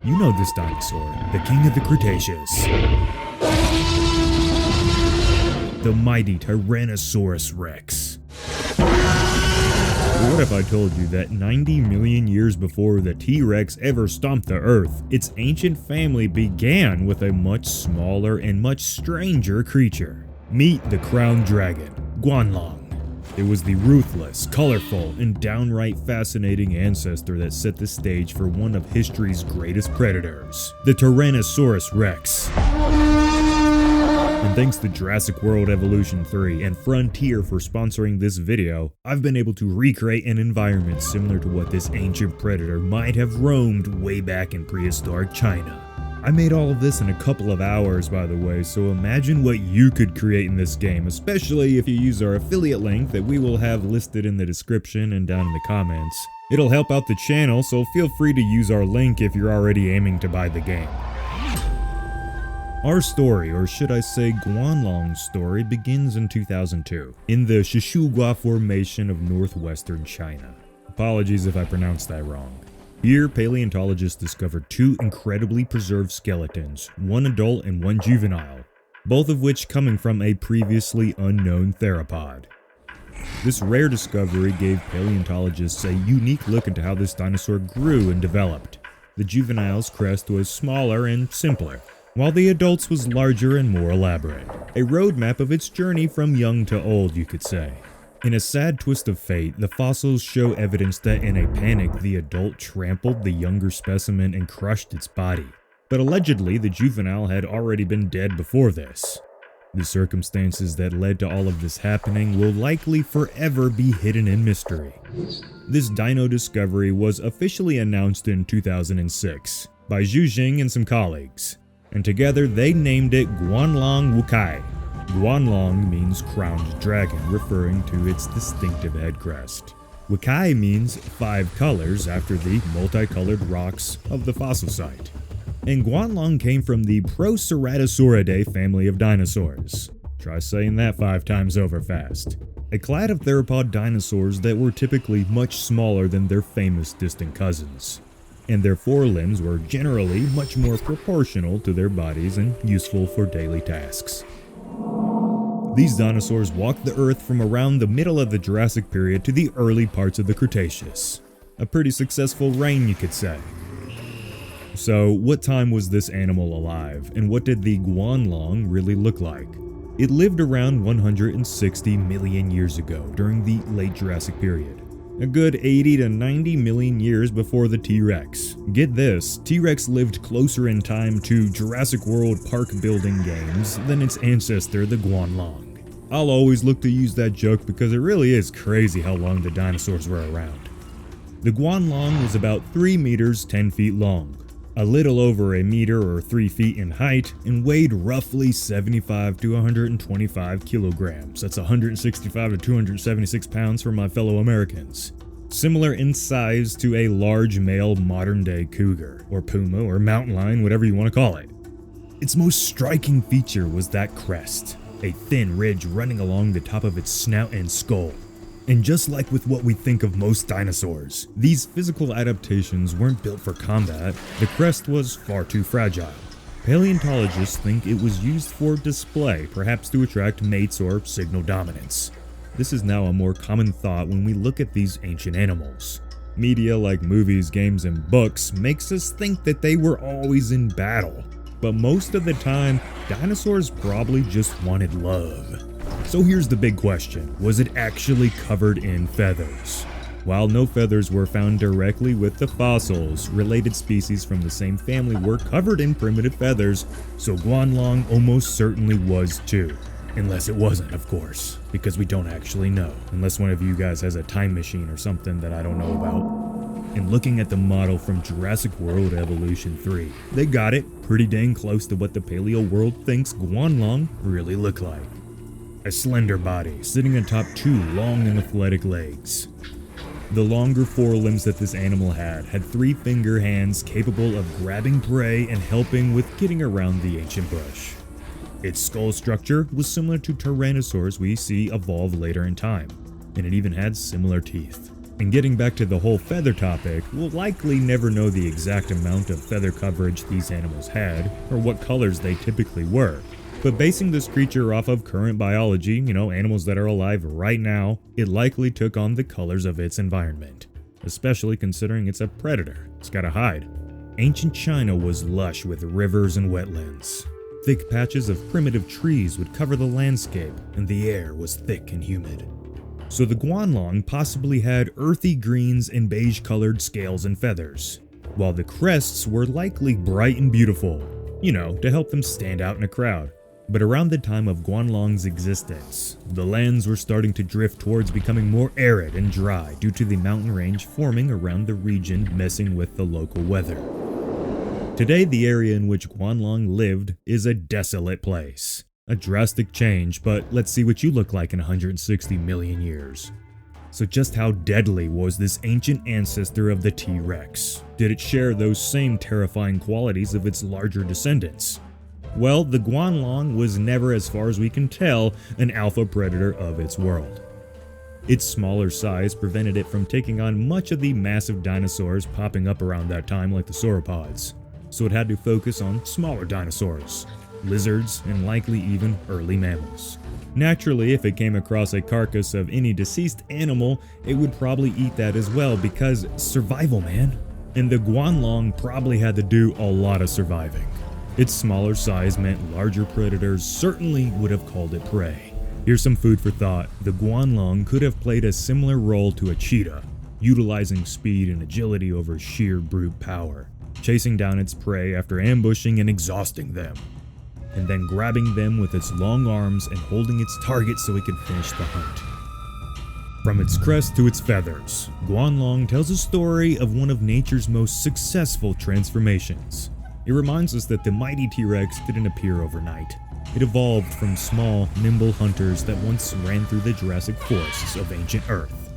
You know this dinosaur, the king of the Cretaceous. The mighty Tyrannosaurus Rex. What if I told you that 90 million years before the T-Rex ever stomped the earth, its ancient family began with a much smaller and much stranger creature? Meet the crowned dragon, Guanlong. It was the ruthless, colorful, and downright fascinating ancestor that set the stage for one of history's greatest predators, the Tyrannosaurus Rex. And thanks to Jurassic World Evolution 3 and Frontier for sponsoring this video, I've been able to recreate an environment similar to what this ancient predator might have roamed way back in prehistoric China. I made all of this in a couple of hours, by the way, so imagine what you could create in this game, especially if you use our affiliate link that we will have listed in the description and down in the comments. It'll help out the channel, so feel free to use our link if you're already aiming to buy the game. Our story, or should I say Guanlong's story, begins in 2002, in the Shishugua Formation of northwestern China. Apologies if I pronounced that wrong. Here, paleontologists discovered two incredibly preserved skeletons, one adult and one juvenile, both of which coming from a previously unknown theropod. This rare discovery gave paleontologists a unique look into how this dinosaur grew and developed. The juvenile's crest was smaller and simpler, while the adult's was larger and more elaborate. A roadmap of its journey from young to old, you could say. In a sad twist of fate, the fossils show evidence that in a panic, the adult trampled the younger specimen and crushed its body. But allegedly, the juvenile had already been dead before this. The circumstances that led to all of this happening will likely forever be hidden in mystery. This dino discovery was officially announced in 2006 by Zhu Jing and some colleagues, and together they named it Guanlong Wukai. Guanlong means crowned dragon, referring to its distinctive head crest. Wukai means 5 colors after the multicolored rocks of the fossil site. And Guanlong came from the Proceratosauridae family of dinosaurs. Try saying that 5 times over fast. A clade of theropod dinosaurs that were typically much smaller than their famous distant cousins. And their forelimbs were generally much more proportional to their bodies and useful for daily tasks. These dinosaurs walked the Earth from around the middle of the Jurassic period to the early parts of the Cretaceous. A pretty successful reign, you could say. So, what time was this animal alive, and what did the Guanlong really look like? It lived around 160 million years ago, during the late Jurassic period. A good 80 to 90 million years before the T-Rex. Get this, T-Rex lived closer in time to Jurassic World park building games than its ancestor, the Guanlong. I'll always look to use that joke because it really is crazy how long the dinosaurs were around. The Guanlong was about 3 meters 10 feet long, a little over a meter or 3 feet in height, and weighed roughly 75 to 125 kilograms. That's 165 to 276 pounds for my fellow Americans. Similar in size to a large male modern-day cougar, or puma, or mountain lion, whatever you want to call it. Its most striking feature was that crest, a thin ridge running along the top of its snout and skull. And just like with what we think of most dinosaurs, these physical adaptations weren't built for combat. The crest was far too fragile. Paleontologists think it was used for display, perhaps to attract mates or signal dominance. This is now a more common thought when we look at these ancient animals. Media like movies, games, and books makes us think that they were always in battle. But most of the time, dinosaurs probably just wanted love. So here's the big question, was it actually covered in feathers? While no feathers were found directly with the fossils, related species from the same family were covered in primitive feathers, so Guanlong almost certainly was too. Unless it wasn't, of course, because we don't actually know, unless one of you guys has a time machine or something that I don't know about. And looking at the model from Jurassic World Evolution 3, they got it pretty dang close to what the paleo world thinks Guanlong really looked like. A slender body, sitting atop 2 long and athletic legs. The longer forelimbs that this animal had 3-finger hands capable of grabbing prey and helping with getting around the ancient bush. Its skull structure was similar to tyrannosaurs we see evolve later in time, and it even had similar teeth. And getting back to the whole feather topic, we'll likely never know the exact amount of feather coverage these animals had, or what colors they typically were. But basing this creature off of current biology, animals that are alive right now, it likely took on the colors of its environment. Especially considering it's a predator, it's gotta hide. Ancient China was lush with rivers and wetlands. Thick patches of primitive trees would cover the landscape, and the air was thick and humid. So the Guanlong possibly had earthy greens and beige-colored scales and feathers, while the crests were likely bright and beautiful, to help them stand out in a crowd. But around the time of Guanlong's existence, the lands were starting to drift towards becoming more arid and dry due to the mountain range forming around the region messing with the local weather. Today, the area in which Guanlong lived is a desolate place. A drastic change, but let's see what you look like in 160 million years. So just how deadly was this ancient ancestor of the T-Rex? Did it share those same terrifying qualities of its larger descendants? Well, the Guanlong was never, as far as we can tell, an alpha predator of its world. Its smaller size prevented it from taking on much of the massive dinosaurs popping up around that time like the sauropods, so it had to focus on smaller dinosaurs, lizards, and likely even early mammals. Naturally, if it came across a carcass of any deceased animal, it would probably eat that as well because survival, man. And the Guanlong probably had to do a lot of surviving. Its smaller size meant larger predators certainly would have called it prey. Here's some food for thought. The Guanlong could have played a similar role to a cheetah, utilizing speed and agility over sheer brute power, chasing down its prey after ambushing and exhausting them, and then grabbing them with its long arms and holding its target so it could finish the hunt. From its crest to its feathers, Guanlong tells a story of one of nature's most successful transformations. It reminds us that the mighty T-Rex didn't appear overnight. It evolved from small, nimble hunters that once ran through the Jurassic forests of ancient Earth.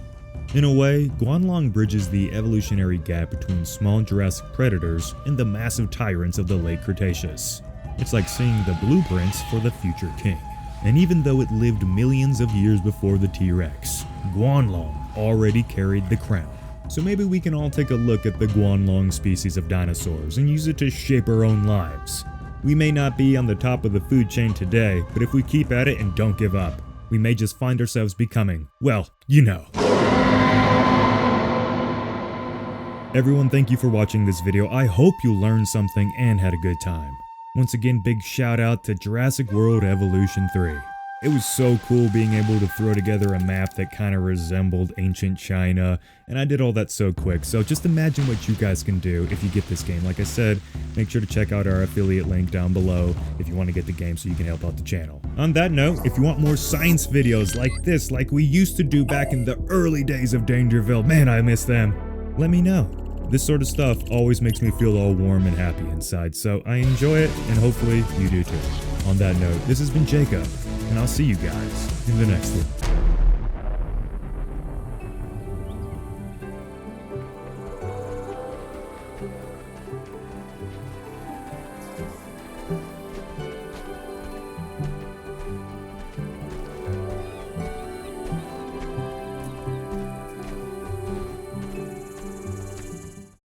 In a way, Guanlong bridges the evolutionary gap between small Jurassic predators and the massive tyrants of the late Cretaceous. It's like seeing the blueprints for the future king. And even though it lived millions of years before the T-Rex, Guanlong already carried the crown. So maybe we can all take a look at the Guanlong species of dinosaurs and use it to shape our own lives. We may not be on the top of the food chain today, but if we keep at it and don't give up, we may just find ourselves becoming, well, Everyone, thank you for watching this video. I hope you learned something and had a good time. Once again, big shout out to Jurassic World Evolution 3. It was so cool being able to throw together a map that kind of resembled ancient China, and I did all that so quick, so just imagine what you guys can do if you get this game. Like I said, make sure to check out our affiliate link down below if you want to get the game so you can help out the channel. On that note, if you want more science videos like this, like we used to do back in the early days of Dangerville, man, I miss them, let me know. This sort of stuff always makes me feel all warm and happy inside, so I enjoy it, and hopefully you do too. On that note, this has been Jacob, and I'll see you guys in the next one.